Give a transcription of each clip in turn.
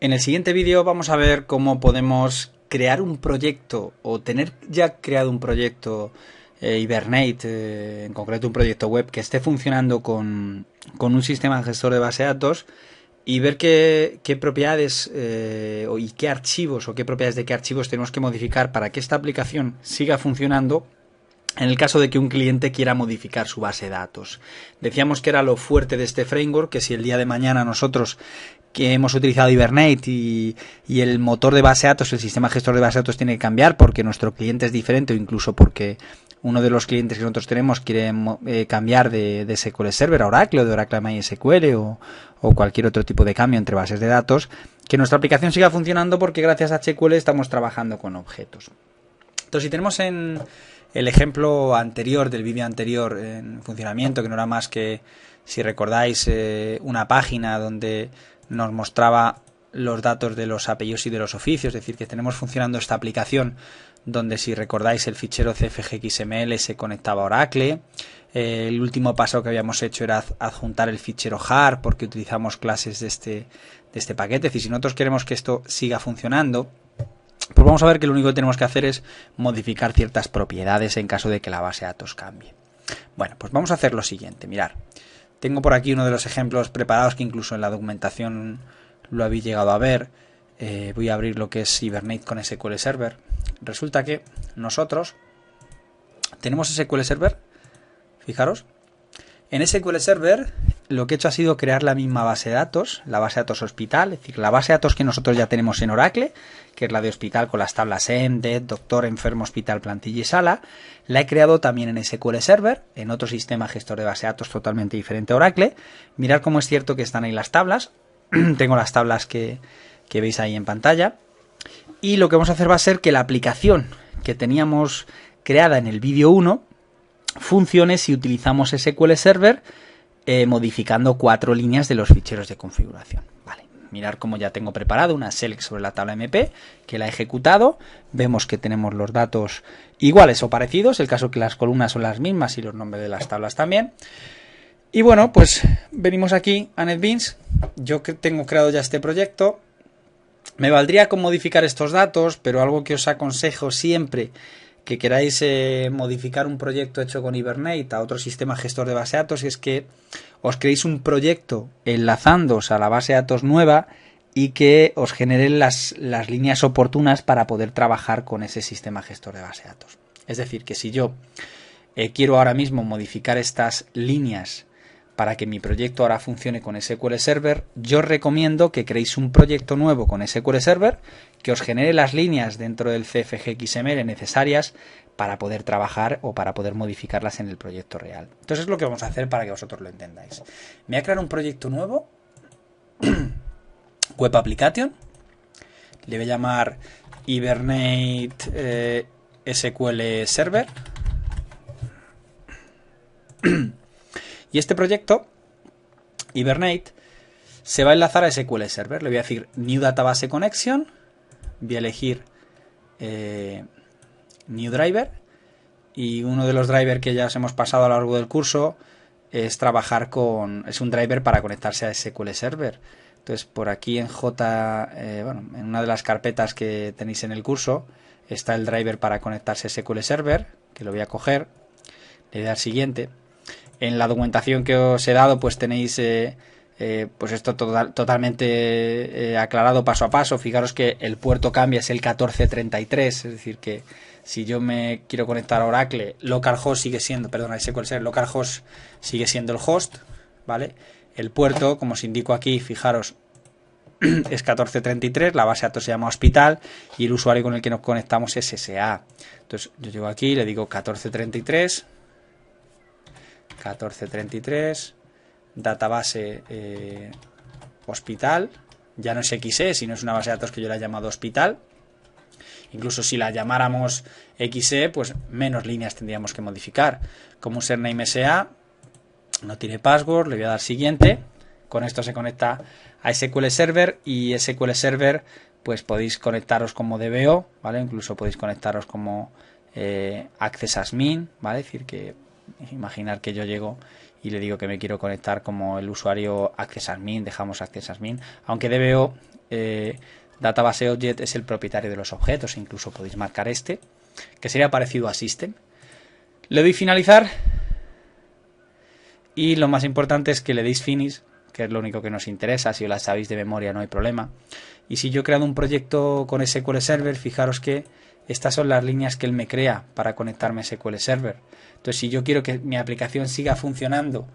En el siguiente vídeo vamos a ver cómo podemos crear un proyecto o tener ya creado un proyecto Hibernate, en concreto un proyecto web que esté funcionando con un sistema gestor de base de datos y ver qué propiedades y qué archivos o qué propiedades de qué archivos tenemos que modificar para que esta aplicación siga funcionando en el caso de que un cliente quiera modificar su base de datos. Decíamos que era lo fuerte de este framework, que si el día de mañana nosotros que hemos utilizado Hibernate y el motor de base de datos, el sistema gestor de base de datos tiene que cambiar porque nuestro cliente es diferente o incluso porque uno de los clientes que nosotros tenemos quiere cambiar de SQL Server a Oracle o de Oracle a MySQL o cualquier otro tipo de cambio entre bases de datos, que nuestra aplicación siga funcionando porque gracias a HQL estamos trabajando con objetos. Entonces, si tenemos en el ejemplo anterior, del vídeo anterior en funcionamiento, que no era más que, si recordáis, una página donde nos mostraba los datos de los apellidos y de los oficios, es decir, que tenemos funcionando esta aplicación donde, si recordáis, el fichero CFG-XML se conectaba a Oracle. El último paso que habíamos hecho era adjuntar el fichero jar porque utilizamos clases de este paquete. Es decir, si nosotros queremos que esto siga funcionando, pues vamos a ver que lo único que tenemos que hacer es modificar ciertas propiedades en caso de que la base de datos cambie. Bueno, pues vamos a hacer lo siguiente. Mirad, tengo por aquí uno de los ejemplos preparados que incluso en la documentación lo habéis llegado a ver. Voy a abrir lo que es Hibernate con SQL Server. Resulta que nosotros tenemos SQL Server, fijaros. En SQL Server lo que he hecho ha sido crear la misma base de datos, la base de datos hospital, es decir, la base de datos que nosotros ya tenemos en Oracle, que es la de hospital con las tablas EMDET, doctor, enfermo, hospital, plantilla y sala, la he creado también en SQL Server, en otro sistema gestor de base de datos totalmente diferente a Oracle. Mirad cómo es cierto que están ahí las tablas, tengo las tablas que veis ahí en pantalla, y lo que vamos a hacer va a ser que la aplicación que teníamos creada en el vídeo 1 funcione si utilizamos SQL Server modificando 4 líneas de los ficheros de configuración. Vale, mirar cómo ya tengo preparado una select sobre la tabla MP que la he ejecutado. Vemos que tenemos los datos iguales o parecidos, el caso que las columnas son las mismas y los nombres de las tablas también. Y bueno, pues venimos aquí a NetBeans. Yo que tengo creado ya este proyecto. Me valdría con modificar estos datos, pero algo que os aconsejo siempre que queráis modificar un proyecto hecho con Hibernate a otro sistema gestor de base de datos es que os creéis un proyecto enlazándoos a la base de datos nueva y que os generen las líneas oportunas para poder trabajar con ese sistema gestor de base de datos. Es decir, que si yo quiero ahora mismo modificar estas líneas para que mi proyecto ahora funcione con SQL Server, yo os recomiendo que creéis un proyecto nuevo con SQL Server que os genere las líneas dentro del CFG-XML necesarias para poder trabajar o para poder modificarlas en el proyecto real. Entonces es lo que vamos a hacer para que vosotros lo entendáis. Me voy a crear un proyecto nuevo, Web Application, le voy a llamar Hibernate SQL Server. Y este proyecto, Hibernate, se va a enlazar a SQL Server. Le voy a decir New Database Connection. Voy a elegir New Driver. Y uno de los drivers que ya os hemos pasado a lo largo del curso es es un driver para conectarse a SQL Server. Entonces, por aquí en en una de las carpetas que tenéis en el curso, está el driver para conectarse a SQL Server, que lo voy a coger. Le voy a dar siguiente. En la documentación que os he dado pues tenéis pues esto totalmente aclarado paso a paso. Fijaros que el puerto cambia, es el 1433, es decir que si yo me quiero conectar a Oracle, localhost sigue siendo, SQL Server, localhost sigue siendo el host, ¿vale? El puerto, como os indico aquí, fijaros, es 1433, la base de datos se llama hospital y el usuario con el que nos conectamos es SA. Entonces yo llego aquí, le digo 1433, database hospital, ya no es XE, sino es una base de datos que yo la he llamado hospital. Incluso si la llamáramos XE, pues menos líneas tendríamos que modificar. Como username SA, no tiene password, le voy a dar siguiente. Con esto se conecta a SQL Server y SQL Server pues podéis conectaros como DBO, ¿vale? Incluso podéis conectaros como Access Admin, ¿vale? Es decir que imaginar que yo llego y le digo que me quiero conectar como el usuario accessadmin, dejamos accessadmin, aunque DBO Database Object es el propietario de los objetos, incluso podéis marcar este, que sería parecido a System. Le doy finalizar y lo más importante es que le deis finish, que es lo único que nos interesa. Si os la sabéis de memoria no hay problema. Y si yo he creado un proyecto con SQL Server, fijaros que estas son las líneas que él me crea para conectarme a SQL Server. Entonces, si yo quiero que mi aplicación siga funcionando,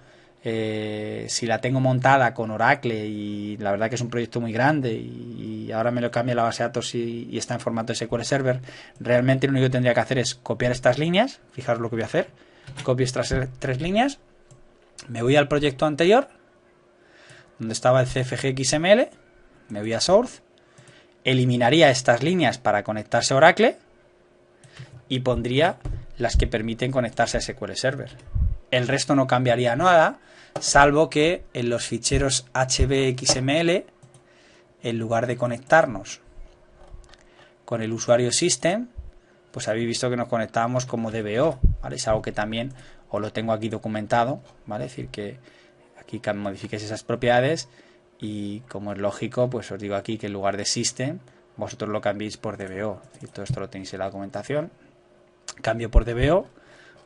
si la tengo montada con Oracle, y la verdad que es un proyecto muy grande y ahora me lo cambia la base de datos y está en formato SQL Server, realmente lo único que tendría que hacer es copiar estas líneas. Fijaros lo que voy a hacer. Copio estas 3 líneas, me voy al proyecto anterior donde estaba el CFG XML, me voy a Source, eliminaría estas líneas para conectarse a Oracle y pondría las que permiten conectarse a SQL Server. El resto no cambiaría nada, salvo que en los ficheros HBXML, en lugar de conectarnos con el usuario System, pues habéis visto que nos conectábamos como DBO, ¿vale? Es algo que también os lo tengo aquí documentado, ¿vale? Es decir, que aquí modifiquéis esas propiedades y, como es lógico, pues os digo aquí que en lugar de System vosotros lo cambiéis por DBO. Es decir, todo esto lo tenéis en la documentación. Cambio por DBO,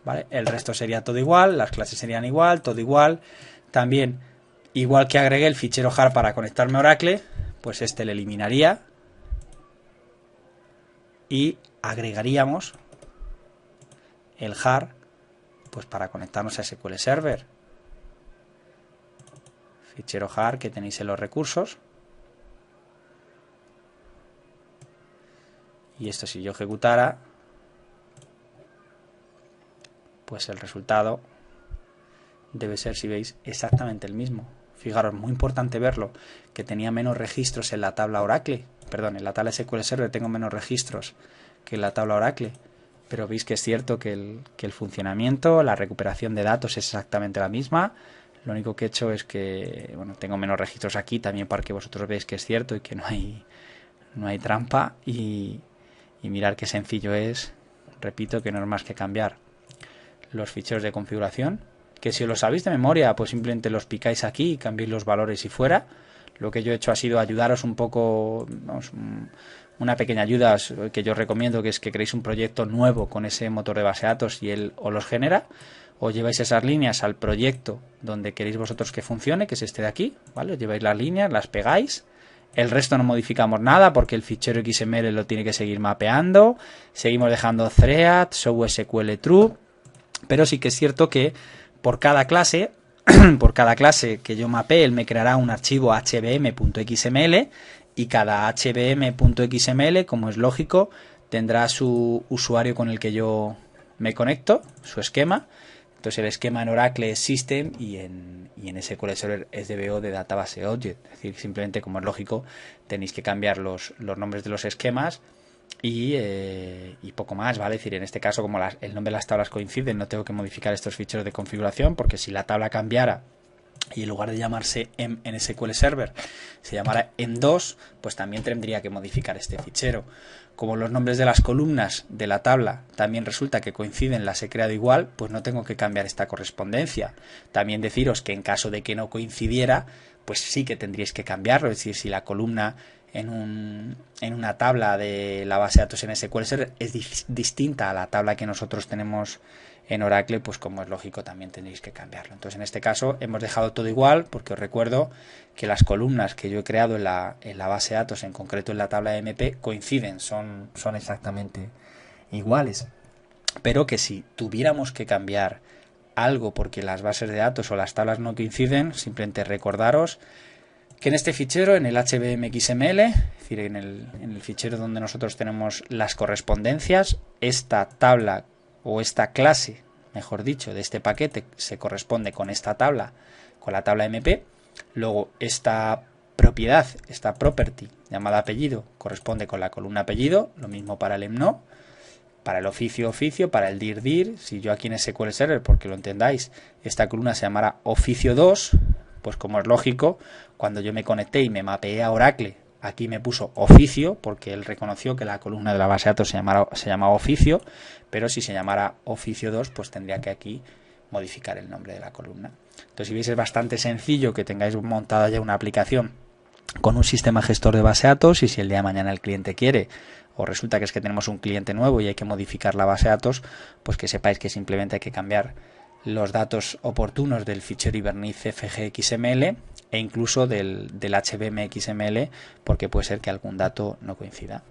¿vale? El resto sería todo igual, las clases serían igual, todo igual. También, igual que agregué el fichero jar para conectarme a Oracle, pues este le eliminaría y agregaríamos el jar pues para conectarnos a SQL Server. Fichero jar que tenéis en los recursos. Y esto, si yo ejecutara, pues el resultado debe ser, si veis, exactamente el mismo. Fijaros, muy importante verlo, que tenía menos registros en la tabla Oracle. Perdón, en la tabla SQL Server tengo menos registros que en la tabla Oracle. Pero veis que es cierto que el funcionamiento, la recuperación de datos es exactamente la misma. Lo único que he hecho es que, bueno, tengo menos registros aquí también para que vosotros veáis que es cierto y que no hay trampa. Y mirad qué sencillo es. Repito que no es más que cambiar los ficheros de configuración, que si os lo sabéis de memoria, pues simplemente los picáis aquí y cambiáis los valores y fuera. Lo que yo he hecho ha sido ayudaros un poco, vamos, una pequeña ayuda que yo os recomiendo, que es que creéis un proyecto nuevo con ese motor de base de datos y él os los genera. Os lleváis esas líneas al proyecto donde queréis vosotros que funcione, que es este de aquí, ¿vale? Os lleváis las líneas, las pegáis. El resto no modificamos nada porque el fichero XML lo tiene que seguir mapeando. Seguimos dejando thread, show SQL true. Pero sí que es cierto que por cada clase que yo mapee, él me creará un archivo hvm.xml y cada hvm.xml, como es lógico, tendrá su usuario con el que yo me conecto, su esquema. Entonces el esquema en Oracle es System y en SQL Server es DBO de Database Object. Es decir, simplemente, como es lógico, tenéis que cambiar los nombres de los esquemas y poco más, ¿vale? Es decir, en este caso, como el nombre de las tablas coinciden, no tengo que modificar estos ficheros de configuración, porque si la tabla cambiara y en lugar de llamarse en SQL Server se llamara en2, pues también tendría que modificar este fichero. Como los nombres de las columnas de la tabla también resulta que coinciden, las he creado igual, pues no tengo que cambiar esta correspondencia. También deciros que en caso de que no coincidiera, pues sí que tendríais que cambiarlo. Es decir, si la columna en una tabla de la base de datos en SQL Server es distinta a la tabla que nosotros tenemos en Oracle, pues como es lógico también tendréis que cambiarlo. Entonces, en este caso hemos dejado todo igual, porque os recuerdo que las columnas que yo he creado en la base de datos, en concreto en la tabla de MP, coinciden, son exactamente iguales. Pero que si tuviéramos que cambiar algo porque las bases de datos o las tablas no coinciden, simplemente recordaros que en este fichero, en el hvm.xml, es decir, en el fichero donde nosotros tenemos las correspondencias, esta tabla o esta clase, mejor dicho, de este paquete se corresponde con esta tabla, con la tabla MP. Luego esta propiedad, esta property llamada apellido, corresponde con la columna apellido. Lo mismo para el emno, para el oficio, para el dir. Si yo aquí en SQL Server, porque lo entendáis, esta columna se llamará oficio 2, pues como es lógico, cuando yo me conecté y me mapeé a Oracle, aquí me puso oficio, porque él reconoció que la columna de la base de datos se llamaba oficio, pero si se llamara oficio 2, pues tendría que aquí modificar el nombre de la columna. Entonces, si veis, es bastante sencillo que tengáis montada ya una aplicación con un sistema gestor de base de datos, y si el día de mañana el cliente quiere, o resulta que es que tenemos un cliente nuevo y hay que modificar la base de datos, pues que sepáis que simplemente hay que cambiar los datos oportunos del fichero Hibernate FGXML e incluso del HBM XML, porque puede ser que algún dato no coincida.